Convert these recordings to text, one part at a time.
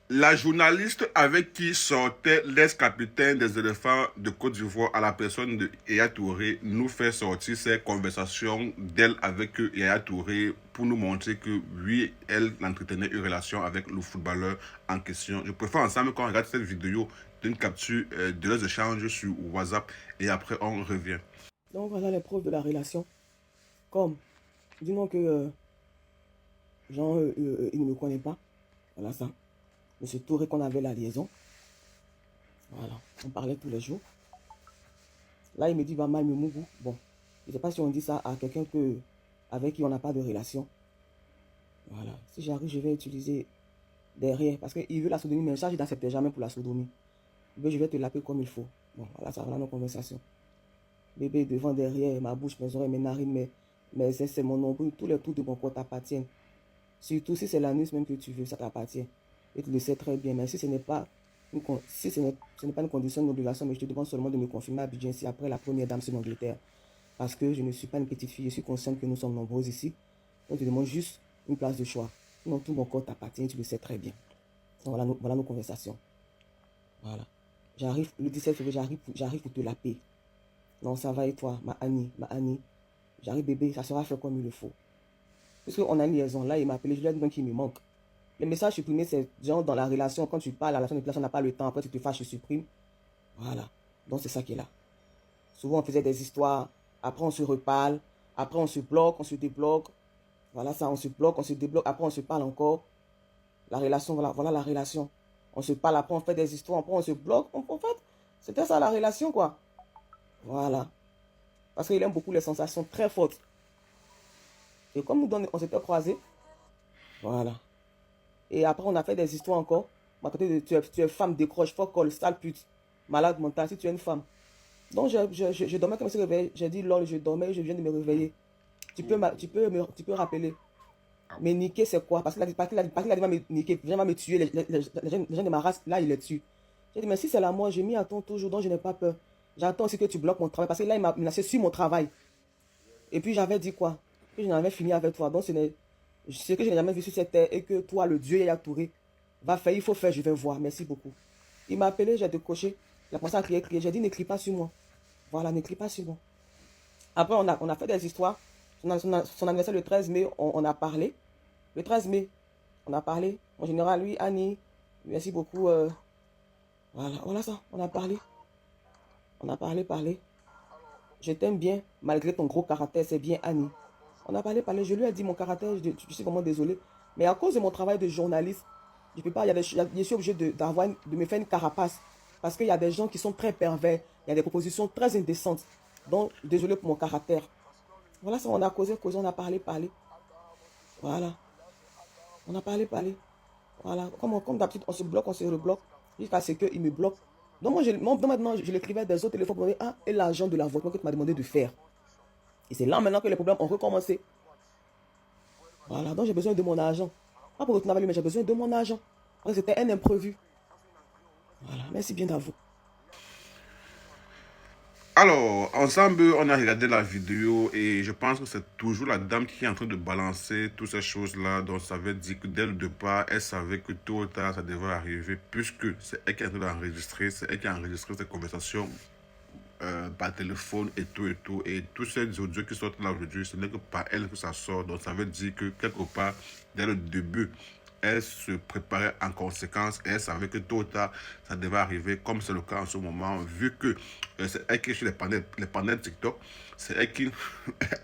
La journaliste avec qui sortait l'ex-capitaine des éléphants de Côte d'Ivoire à la personne de Yaya Touré nous fait sortir ces conversations d'elle avec Yaya Touré pour nous montrer que lui, elle entretenait une relation avec le footballeur en question. Je préfère ensemble qu'on regarde cette vidéo d'une capture de leurs échanges sur WhatsApp et après on revient. Donc voilà les preuves de la relation. Comme, disons que Jean, il ne me connaît pas. Voilà ça. Monsieur Touré qu'on avait la liaison. Voilà. On parlait tous les jours. Là, il me dit, va mal me mougou. Bon. Je ne sais pas si on dit ça à quelqu'un avec qui on n'a pas de relation. Voilà. Si j'arrive, je vais utiliser derrière. Parce qu'il veut la sodomie, mais ça, je n'accepte jamais pour la sodomie. Je vais te laper comme il faut. Bon, voilà, ça va nos conversations. Bébé, devant, derrière, ma bouche, mes oreilles, mes narines, mes c'est mon nombril, tous les trucs de mon corps t'appartiennent. Surtout si c'est l'anus même que tu veux, ça t'appartient. Et tu le sais très bien. Mais si ce n'est pas si ce n'est pas une condition d'obligation, mais je te demande seulement de me confirmer à Abidjan si après la première dame c'est l'Angleterre. Parce que je ne suis pas une petite fille, je suis consciente que nous sommes nombreux ici. Donc je te demande juste une place de choix. Sinon tout mon corps t'appartient, tu le sais très bien. Donc voilà nos conversations. Voilà. J'arrive, le 17 février, j'arrive pour te la paix. Non, ça va et toi, ma Annie. J'arrive bébé, ça sera fait comme il le faut. Puisqu'on a une liaison, là il m'a appelé, je lui ai dit qu'il me manque. Les messages supprimés, c'est genre dans la relation, quand tu parles, la relation n'a pas le temps, après tu te fâches, tu supprimes. Voilà. Donc c'est ça qui est là. Souvent on faisait des histoires, après on se reparle, après on se bloque, on se débloque. Voilà ça, on se bloque, on se débloque, après on se parle encore. La relation, voilà la relation. On se parle, après on fait des histoires, après on se bloque. En fait, c'était ça la relation quoi. Voilà. Parce qu'il aime beaucoup les sensations très fortes. Et comme on s'était croisés, voilà. Et après, on a fait des histoires encore. M'a traité de tu es femme, décroche, fuck all, sale pute, malade mentale, si tu es une femme. Donc, je dormais comme ça, réveillé. J'ai dit, lol, je dormais, je viens de me réveiller. Tu peux rappeler. Mais niquer, c'est quoi? Parce qu'il a dit, va me niquer, va me tuer. Les gens de ma race, là, il est dessus. J'ai dit, mais si c'est la mort, je m'y attends toujours, donc je n'ai pas peur. J'attends aussi que tu bloques mon travail. Parce que là, il m'a menacé sur mon travail. Et puis, j'avais dit quoi? Que je n'avais fini avec toi. Donc, ce que je n'ai jamais vu sur cette terre et que toi, le Dieu Yaya Touré, va faire, il faut faire, je vais voir. Merci beaucoup. Il m'a appelé, j'ai décroché. Il a commencé à crier. J'ai dit, n'écris pas sur moi. Voilà, n'écris pas sur moi. Après, on a fait des histoires. Son anniversaire le 13 mai, on a parlé. Le 13 mai, on a parlé. Mon général, lui, Annie, merci beaucoup. Voilà ça, on a parlé. On a parlé. Je t'aime bien, malgré ton gros caractère, c'est bien Annie. On a parlé. Je lui ai dit mon caractère, je suis vraiment désolé. Mais à cause de mon travail de journaliste, je peux pas, je suis obligé de me faire une carapace. Parce qu'il y a des gens qui sont très pervers. Il y a des propositions très indécentes. Donc, désolé pour mon caractère. Voilà ça, on a causé, on a parlé. Voilà. On a parlé. Voilà. Comme d'habitude, on se bloque, on se rebloque. Jusqu'à ce qu'il me bloque. Donc, maintenant, je l'écrivais des autres téléphones pour me dire, ah, et l'argent de la voiture que tu m'as demandé de faire. Et c'est là maintenant que les problèmes ont recommencé. Voilà, donc j'ai besoin de mon argent. Pas pour retourner avec lui, mais j'ai besoin de mon argent. Parce que c'était un imprévu. Voilà, merci bien d'avoir. Alors, ensemble, on a regardé la vidéo et je pense que c'est toujours la dame qui est en train de balancer toutes ces choses-là. Donc, ça veut dire que dès le départ, elle savait que tôt ou tard, ça devrait arriver puisque c'est elle qui est en train d'enregistrer, c'est elle qui a enregistré ces conversations par téléphone et tout et tout. Et tous ces audios qui sortent là aujourd'hui, ce n'est que par elle que ça sort. Donc, ça veut dire que quelque part, dès le début, elle se préparait en conséquence et elle savait que tôt ou tard, ça devait arriver, comme c'est le cas en ce moment, vu que c'est elle qui est sur les panels TikTok, c'est elle qui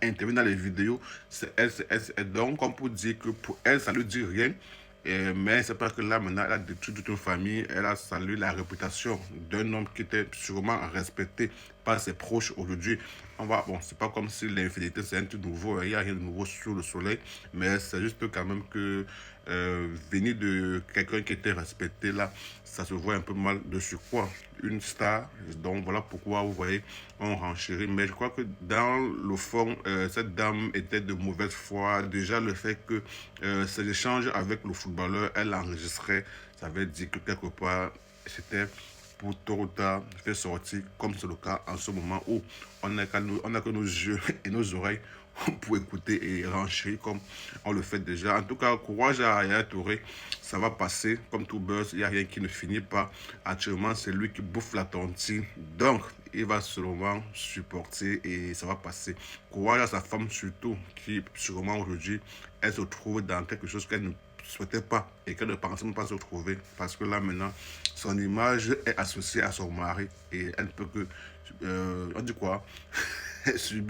intervient dans les vidéos, c'est elle, Donc, comme pour dire que pour elle, ça ne lui dit rien. Mais c'est parce que là, maintenant, elle a détruit toute une famille. Elle a salué la réputation d'un homme qui était sûrement respecté par ses proches aujourd'hui. Bon, c'est pas comme si l'infidélité c'est un truc nouveau. Il n'y a rien de nouveau sous le soleil. Mais c'est juste quand même que venir de quelqu'un qui était respecté là, ça se voit un peu mal de surcroît. Une star. Donc voilà pourquoi vous voyez, on renchérit. Mais je crois que dans le fond, cette dame était de mauvaise foi. Déjà, le fait que ces échanges avec le footballeur, elle enregistrait, ça veut dire que quelque part, c'était pour tôt ou tard faire sortir, comme c'est le cas en ce moment où on a que nos yeux et nos oreilles pour écouter et renchérir comme on le fait déjà. En tout cas, courage à Yaya Touré, ça va passer comme tout buzz, il n'y a rien qui ne finit pas. Actuellement, c'est lui qui bouffe la tontine, donc il va sûrement supporter et ça va passer. Courage à sa femme surtout, qui sûrement aujourd'hui, elle se trouve dans quelque chose qu'elle ne souhaitait pas et qu'elle ne pensait même pas se trouver, parce que là maintenant, son image est associée à son mari et elle ne peut que, on dit quoi, subir